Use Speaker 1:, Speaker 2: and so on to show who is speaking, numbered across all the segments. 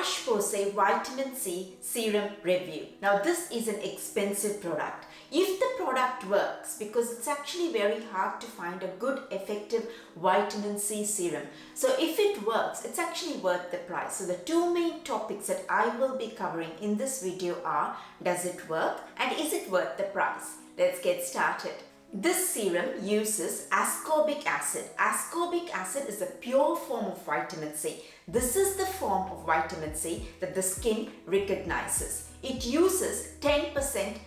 Speaker 1: Roche-Posay Vitamin C Serum Review. Now this is an expensive product. If the product works, because it's actually very hard to find a good effective vitamin C serum. So if it works, it's actually worth the price. So the two main topics that I will be covering in this video are, does it work and is it worth the price? Let's get started. This serum uses ascorbic acid. Ascorbic acid is a pure form of vitamin C. This is the form of vitamin C that the skin recognizes. It uses 10%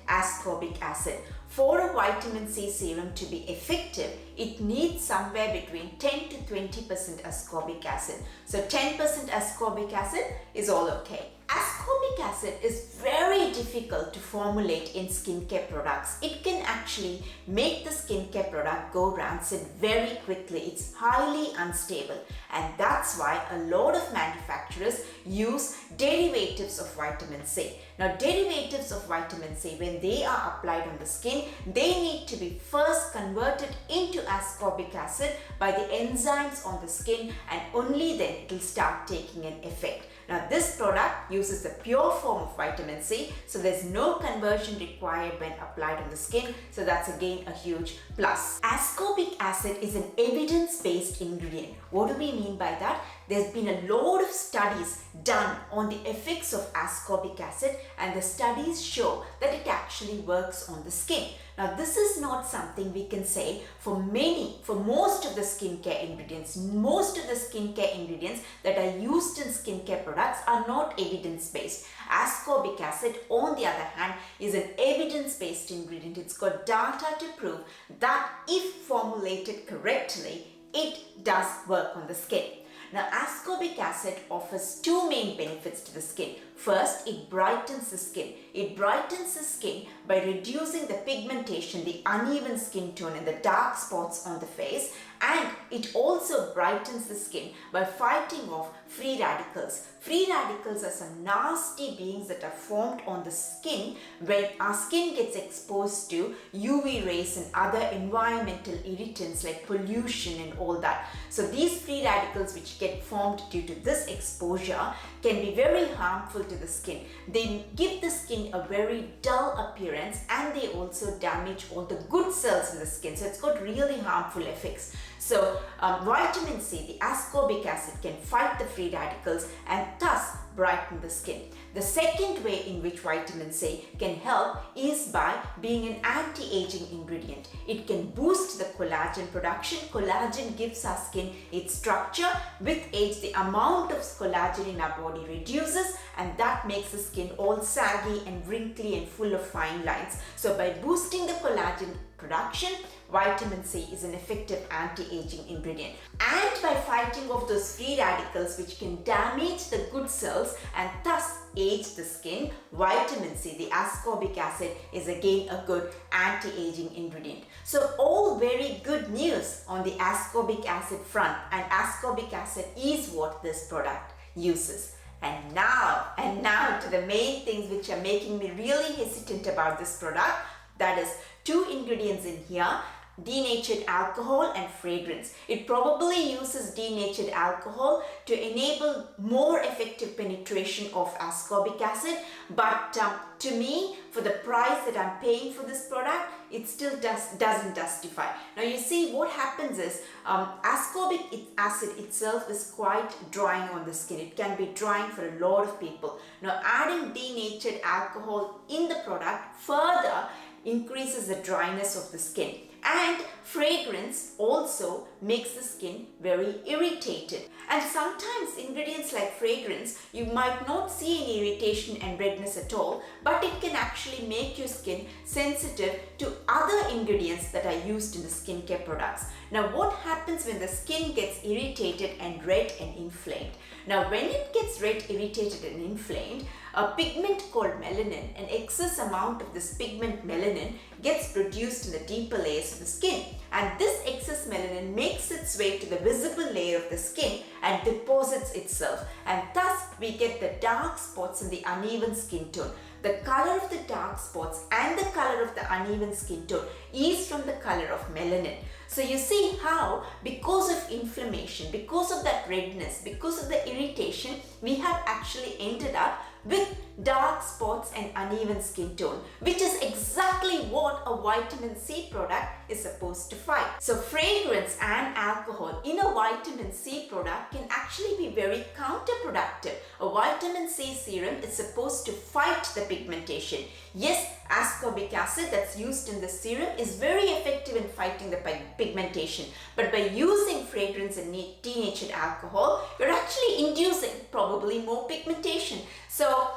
Speaker 1: ascorbic acid. For a vitamin C serum to be effective, it needs somewhere between 10 to 20% ascorbic acid. So 10% ascorbic acid is all okay. Ascorbic acid is very difficult to formulate in skincare products. It can actually make the skincare product go rancid very quickly. It's highly unstable, and that's why a lot of manufacturers use derivatives of vitamin C. Now, derivatives of vitamin C, when they are applied on the skin, they need to be first converted into ascorbic acid by the enzymes on the skin, and only then it will start taking an effect. Now, this product uses the pure form of vitamin C, so there's no conversion required when applied on the skin, so that's again a huge plus. Ascorbic acid is an evidence-based ingredient. What do we mean by that? There's been a lot of studies done on the effects of ascorbic acid, and the studies show that it actually works on the skin. Now, this is not something we can say for most of the skincare ingredients. Most of the skincare ingredients that are used in skincare products are not evidence-based. Ascorbic acid, on the other hand, is an evidence-based ingredient. It's got data to prove that if formulated correctly, it does work on the skin. Now, ascorbic acid offers two main benefits to the skin. First, it brightens the skin. It brightens the skin by reducing the pigmentation, the uneven skin tone and the dark spots on the face, and it also brightens the skin by fighting off free radicals. Free radicals are some nasty beings that are formed on the skin when our skin gets exposed to UV rays and other environmental irritants like pollution and all that. So these free radicals which get formed due to this exposure can be very harmful to the skin. They give the skin a very dull appearance, and they also damage all the good cells in the skin. So it's got really harmful effects. So vitamin C, the ascorbic acid, can fight the free radicals and thus brighten the skin. The second way in which vitamin C can help is by being an anti-aging ingredient. It can boost the collagen production. Collagen gives our skin its structure. With age, the amount of collagen in our body reduces, and that makes the skin all saggy and wrinkly and full of fine lines. So by boosting the collagen production, vitamin C is an effective anti-aging ingredient. And by fighting off those free radicals which can damage the good cells and thus age the skin, vitamin C, the ascorbic acid, is again a good anti-aging ingredient. So all very good news on the ascorbic acid front, and ascorbic acid is what this product uses. And now to the main things which are making me really hesitant about this product. That is two ingredients in here: denatured alcohol and fragrance. It probably uses denatured alcohol to enable more effective penetration of ascorbic acid, but to me, for the price that I'm paying for this product, it still doesn't justify. Now you see, what happens is ascorbic acid itself is quite drying on the skin. It can be drying for a lot of people. Now adding denatured alcohol in the product further increases the dryness of the skin. And fragrance also makes the skin very irritated. And sometimes ingredients like fragrance, you might not see any irritation and redness at all, but it can actually make your skin sensitive to other ingredients that are used in the skincare products. Now, what happens when the skin gets irritated and red and inflamed? Now, when it gets red, irritated and inflamed, a pigment called melanin, an excess amount of this pigment melanin, gets produced in the deeper layers of the skin. and this excess melanin makes its way to the visible layer of the skin and deposits itself, and thus we get the dark spots and the uneven skin tone. The color of the dark spots and the color of the uneven skin tone is from the color of melanin. So you see how, because of inflammation, because of that redness, because of the irritation, we have actually ended up with dark spots and uneven skin tone, which is exactly what a vitamin C product is supposed to fight. So fragrance and alcohol in a vitamin C product can actually be very counterproductive. A vitamin C serum is supposed to fight the pigmentation. Yes, ascorbic acid that's used in the serum is very effective in fighting the pigmentation, but by using fragrance and denatured alcohol, you're actually inducing probably more pigmentation. So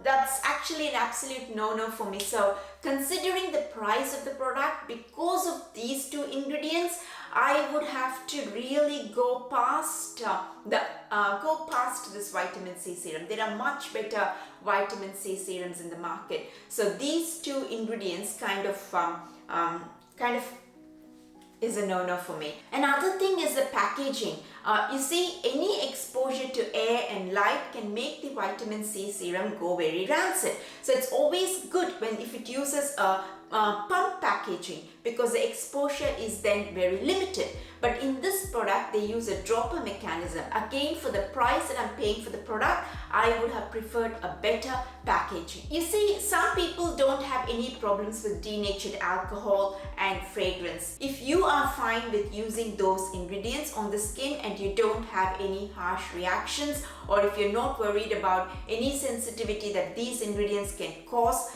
Speaker 1: that's actually an absolute no-no for me. So considering the price of the product, because of these two ingredients, I would have to really go past this vitamin C serum. There are much better vitamin C serums in the market. So these two ingredients kind of is a no-no for me. Another thing is the packaging. You see, any exposure to air and light can make the vitamin C serum go very rancid. So it's always good if it uses a pump packaging, because the exposure is then very limited. But in this product, they use a dropper mechanism. Again, for the price that I'm paying for the product, I would have preferred a better packaging. You see, some people don't have any problems with denatured alcohol and fragrance. If you are fine with using those ingredients on the skin and you don't have any harsh reactions, or if you're not worried about any sensitivity that these ingredients can cause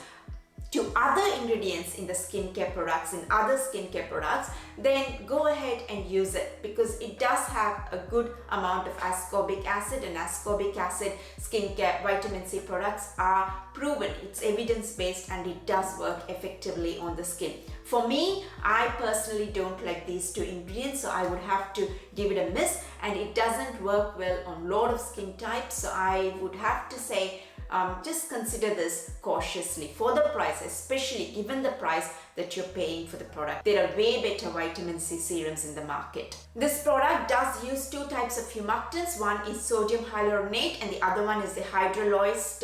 Speaker 1: to other ingredients in the skincare products, in other skincare products, then go ahead and use it, because it does have a good amount of ascorbic acid, and ascorbic acid skincare vitamin C products are proven. It's evidence-based and it does work effectively on the skin. For me, I personally don't like these two ingredients, so I would have to give it a miss, and it doesn't work well on a lot of skin types. So I would have to say, just consider this cautiously for the price, especially given the price that you're paying for the product. There are way better vitamin C serums in the market. This product does use two types of humectants. One is sodium hyaluronate and the other one is the hydrolyzed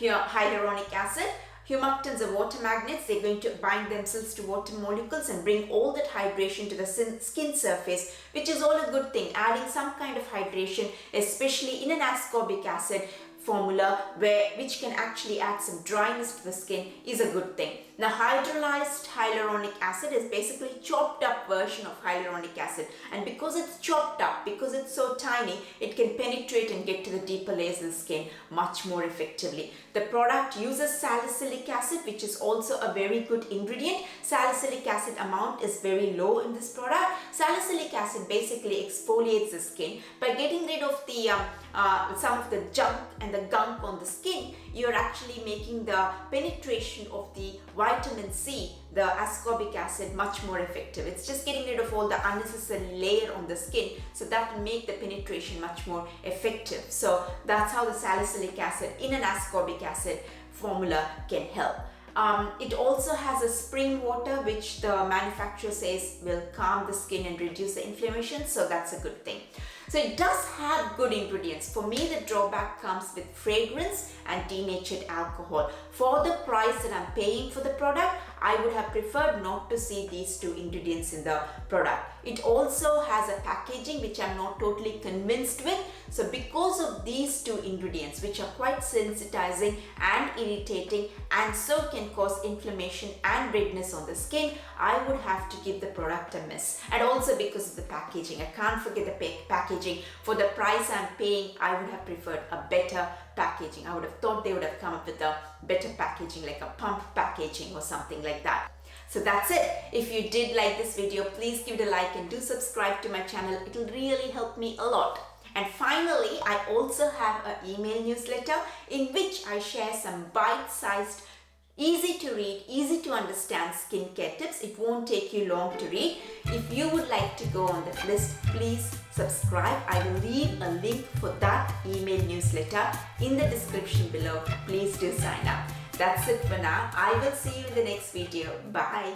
Speaker 1: hyaluronic acid. Humectants are water magnets. They're going to bind themselves to water molecules and bring all that hydration to the skin surface, which is all a good thing. Adding some kind of hydration, especially in an ascorbic acid formula which can actually add some dryness to the skin, is a good thing. Now, hydrolyzed hyaluronic acid is basically chopped up version of hyaluronic acid, and because it's chopped up, because it's so tiny, it can penetrate and get to the deeper layers of the skin much more effectively. The product uses salicylic acid, which is also a very good ingredient. Salicylic acid amount is very low in this product. Salicylic acid basically exfoliates the skin by getting rid of the some of the junk and the gunk on the skin. You're actually making the penetration of the vitamin C, the ascorbic acid, much more effective. It's just getting rid of all the unnecessary layer on the skin, so that will make the penetration much more effective. So that's how the salicylic acid in an ascorbic acid formula can help. It also has a spring water, which the manufacturer says will calm the skin and reduce the inflammation, so that's a good thing. So it does have good ingredients. For me, the drawback comes with fragrance and denatured alcohol. For the price that I'm paying for the product, I would have preferred not to see these two ingredients in the product. It also has a packaging which I'm not totally convinced with. So because of these two ingredients, which are quite sensitizing and irritating and so can cause inflammation and redness on the skin, I would have to give the product a miss. And also because of the packaging, I can't forget the packaging. For the price I'm paying, I would have preferred a better packaging. I would have thought they would have come up with a better packaging, like a pump packaging or something like that. So that's it. If you did like this video, please give it a like and do subscribe to my channel. It will really help me a lot. And finally, I also have an email newsletter in which I share some bite-sized, easy to read, easy to understand skincare tips. It won't take you long to read. If you would like to go on the list, please subscribe. I will leave a link for that email newsletter in the description below. Please do sign up. That's it for now. I will see you in the next video. Bye.